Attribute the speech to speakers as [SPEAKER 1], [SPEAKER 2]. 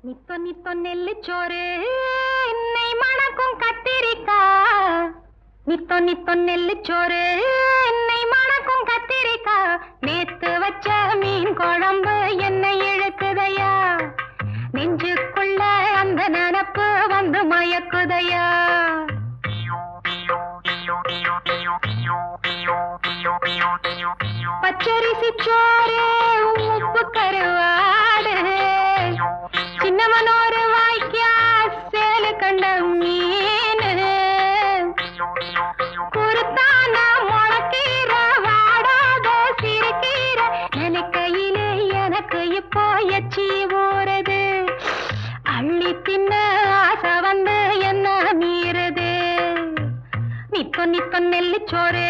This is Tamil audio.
[SPEAKER 1] நித்தோ நித்தோ நெல்லுச்சோறு நெய் மணக்கும் கத்திரிக்கா. நித்தோ நித்தோ நெல்லுச்சோறு நெய் மணக்கும் கத்திரிக்கா. நேத்து வச்ச மீன் குழம்பு என்னை இழுக்குதையா. நெஞ்சுக்குள்ள அந்த நினப்பு வந்து மயக்குதையா. பச்சரிசி சோறு உப்பு கருவாடு. சின்னவனோரு வாய்க்கா சேலு கண்ட மீன். குருத்தான முளக்கீர வாடாத சிறுகீர. நினைக்கையிலே எனக்கு இப்போ எச்சி ஊறுது. அள்ளி தின்ன ஆசை வந்து என்ன மீறுது. நித்தோ நித்தோ நெல்லுச்சோறு